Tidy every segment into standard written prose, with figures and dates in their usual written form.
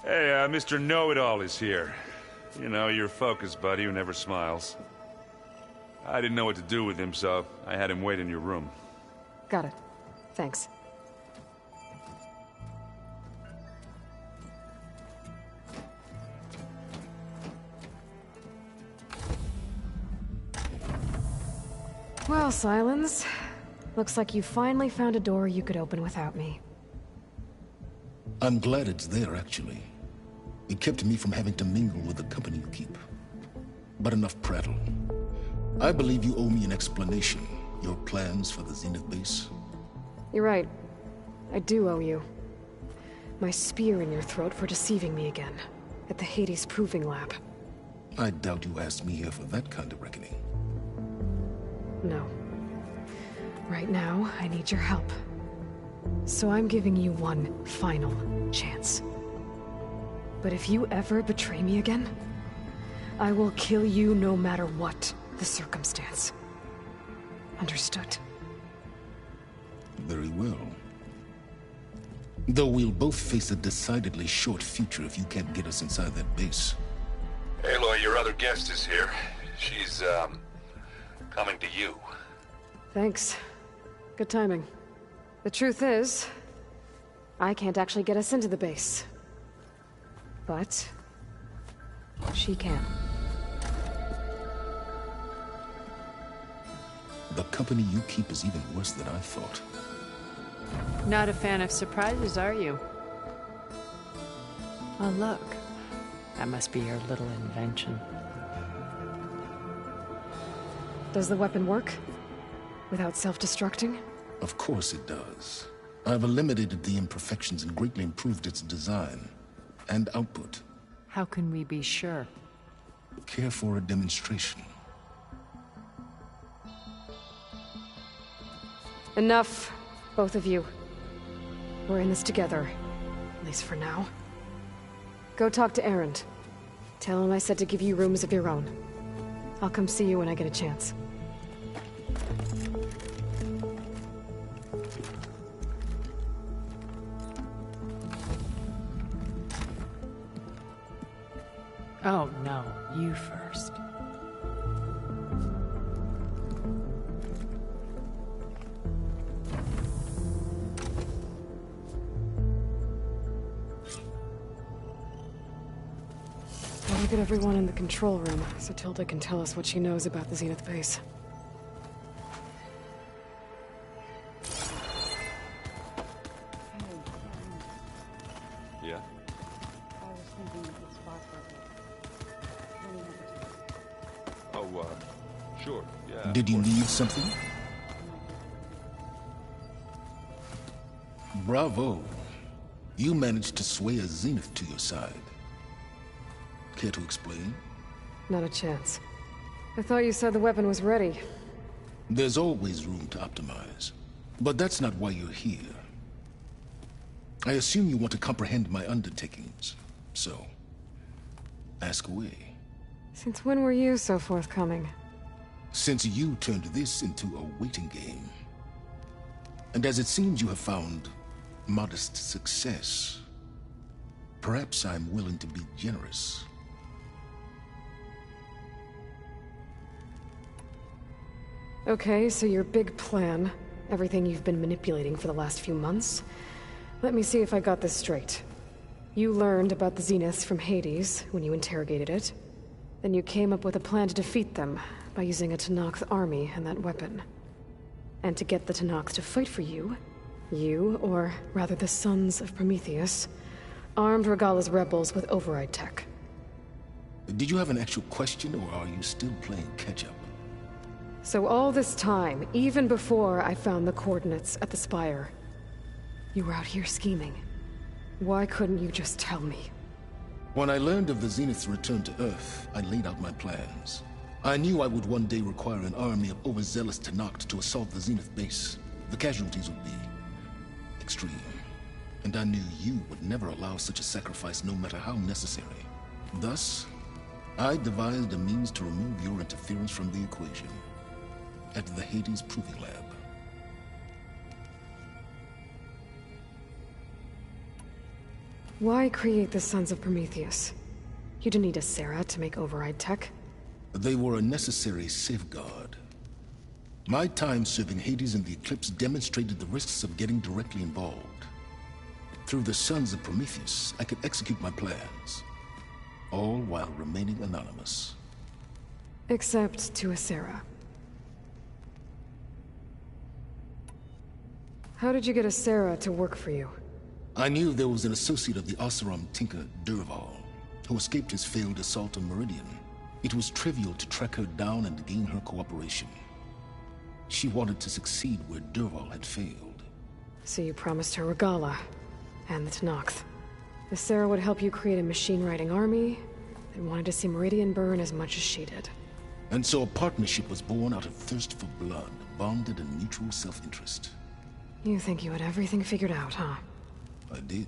Hey, Mr. Know-It-All is here. You know, your focus buddy who never smiles. I didn't know what to do with him, so I had him wait in your room. Got it. Thanks. Well, Silence. Looks like you finally found a door you could open without me. I'm glad it's there, actually. It kept me from having to mingle with the company you keep. But enough prattle. I believe you owe me an explanation. Your plans for the Zenith base. You're right. I do owe you. My spear in your throat for deceiving me again. At the Hades Proving Lab. I doubt you asked me here for that kind of reckoning. No. Right now, I need your help. So I'm giving you one final chance. But if you ever betray me again, I will kill you no matter what the circumstance. Understood? Very well. Though we'll both face a decidedly short future if you can't get us inside that base. Aloy, your other guest is here. She's, coming to you. Thanks. Good timing. The truth is, I can't actually get us into the base. But she can. The company you keep is even worse than I thought. Not a fan of surprises, are you? Oh, look. That must be your little invention. Does the weapon work? Without self-destructing? Of course it does. I've eliminated the imperfections and greatly improved its design and output. How can we be sure? Care for a demonstration? Enough, both of you. We're in this together, at least for now. Go talk to Erend. Tell him I said to give you rooms of your own. I'll come see you when I get a chance. Oh, no. You first. I'll get everyone in the control room so Tilda can tell us what she knows about the Zenith base. Yeah? Oh, sure, yeah. Did you need something? Bravo. You managed to sway a Zenith to your side. Care to explain? Not a chance. I thought you said the weapon was ready. There's always room to optimize. But that's not why you're here. I assume you want to comprehend my undertakings. So, ask away. Since when were you so forthcoming? Since you turned this into a waiting game. And as it seems you have found modest success, perhaps I'm willing to be generous. Okay, so your big plan, everything you've been manipulating for the last few months. Let me see if I got this straight. You learned about the Zeniths from Hades when you interrogated it. Then you came up with a plan to defeat them by using a Tenakth army and that weapon. And to get the Tenakth to fight for you, or rather the Sons of Prometheus, armed Regalla's rebels with override tech. Did you have an actual question, or are you still playing catch-up? So all this time, even before I found the coordinates at the Spire, you were out here scheming. Why couldn't you just tell me? When I learned of the Zenith's return to Earth, I laid out my plans. I knew I would one day require an army of overzealous Tenakth to assault the Zenith base. The casualties would be extreme. And I knew you would never allow such a sacrifice, no matter how necessary. Thus, I devised a means to remove your interference from the equation. At the Hades Proving Lab. Why create the Sons of Prometheus? You didn't need a Sarah to make override tech. They were a necessary safeguard. My time serving Hades in the Eclipse demonstrated the risks of getting directly involved. Through the Sons of Prometheus, I could execute my plans, all while remaining anonymous. Except to a Sarah. How did you get a Sarah to work for you? I knew there was an associate of the Oseram tinker, Dervahl, who escaped his failed assault on Meridian. It was trivial to track her down and gain her cooperation. She wanted to succeed where Dervahl had failed. So you promised her Regalla, and the Tenakth. The Sarah would help you create a machine-riding army, and wanted to see Meridian burn as much as she did. And so a partnership was born out of thirst for blood, bonded in mutual self-interest. You think you had everything figured out, huh? I did.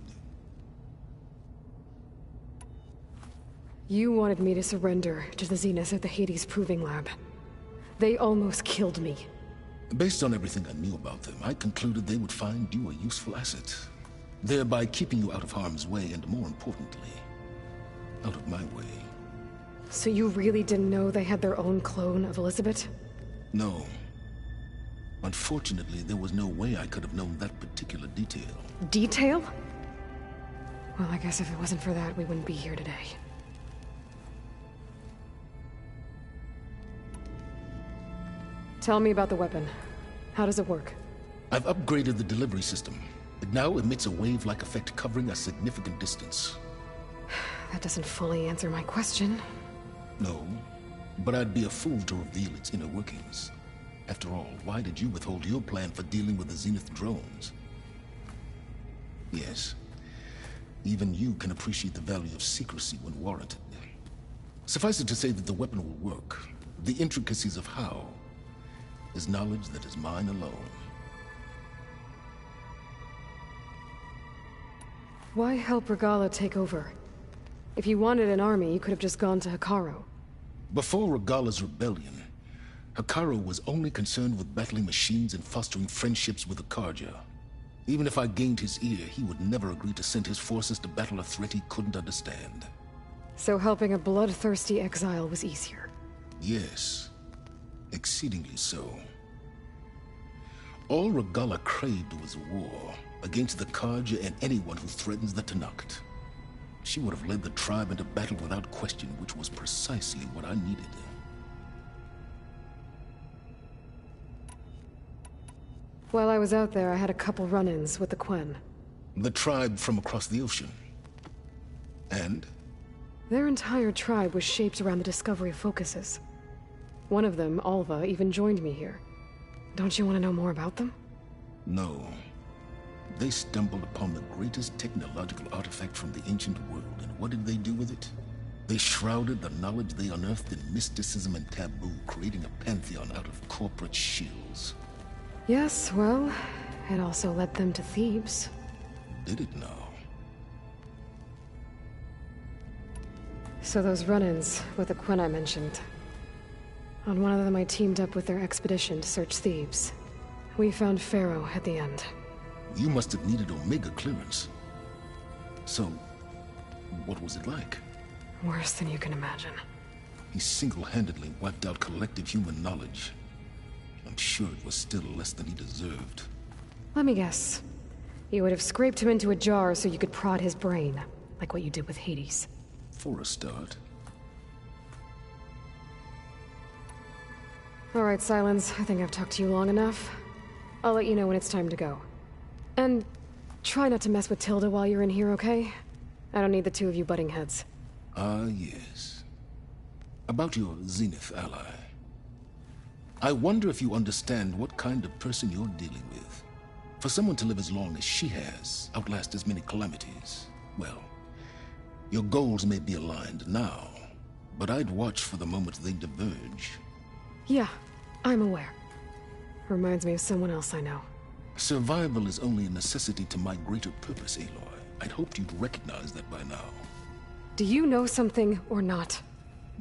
You wanted me to surrender to the Zenith at the Hades Proving Lab. They almost killed me. Based on everything I knew about them, I concluded they would find you a useful asset, thereby keeping you out of harm's way and, more importantly, out of my way. So you really didn't know they had their own clone of Elizabeth? No. Unfortunately, there was no way I could have known that particular detail. Detail? Well, I guess if it wasn't for that, we wouldn't be here today. Tell me about the weapon. How does it work? I've upgraded the delivery system. It now emits a wave-like effect covering a significant distance. That doesn't fully answer my question. No, but I'd be a fool to reveal its inner workings. After all, why did you withhold your plan for dealing with the Zenith drones? Yes, even you can appreciate the value of secrecy when warranted. Suffice it to say that the weapon will work. The intricacies of how is knowledge that is mine alone. Why help Regalla take over? If you wanted an army, you could have just gone to Hekarro. Before Regalla's rebellion, Hekarro was only concerned with battling machines and fostering friendships with the Carja. Even if I gained his ear, he would never agree to send his forces to battle a threat he couldn't understand. So helping a bloodthirsty exile was easier? Yes, exceedingly so. All Regalla craved was war against the Carja and anyone who threatens the Tenakth. She would have led the tribe into battle without question, which was precisely what I needed. While I was out there, I had a couple run-ins with the Quen. The tribe from across the ocean. And? Their entire tribe was shaped around the discovery of focuses. One of them, Alva, even joined me here. Don't you want to know more about them? No. They stumbled upon the greatest technological artifact from the ancient world, and what did they do with it? They shrouded the knowledge they unearthed in mysticism and taboo, creating a pantheon out of corporate shills. Yes, well, it also led them to Thebes. Did it now? So those run-ins with the Quen I mentioned. On one of them I teamed up with their expedition to search Thebes. We found Pharaoh at the end. You must have needed Omega clearance. So, what was it like? Worse than you can imagine. He single-handedly wiped out collective human knowledge. I'm sure it was still less than he deserved. Let me guess. You would have scraped him into a jar so you could prod his brain, like what you did with Hades. For a start. All right, Silence. I think I've talked to you long enough. I'll let you know when it's time to go. And try not to mess with Tilda while you're in here, okay? I don't need the two of you butting heads. Ah, yes. About your Zenith ally. I wonder if you understand what kind of person you're dealing with. For someone to live as long as she has, outlast as many calamities, well, your goals may be aligned now, but I'd watch for the moment they diverge. Yeah, I'm aware. Reminds me of someone else I know. Survival is only a necessity to my greater purpose, Aloy. I'd hoped you'd recognize that by now. Do you know something or not?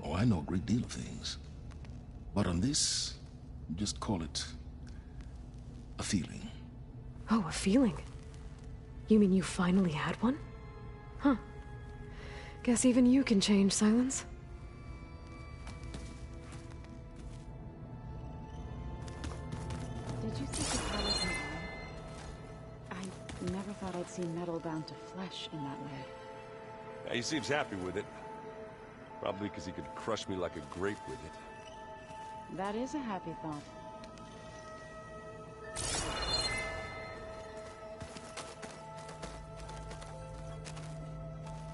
Oh, I know a great deal of things. But on this, just call it a feeling. Oh, a feeling? You mean you finally had one? Guess even you can change, Silence. Did you think the colors in line? I never thought I'd see metal bound to flesh in that way. Yeah, he seems happy with it. Probably because he could crush me like a grape with it. That is a happy thought.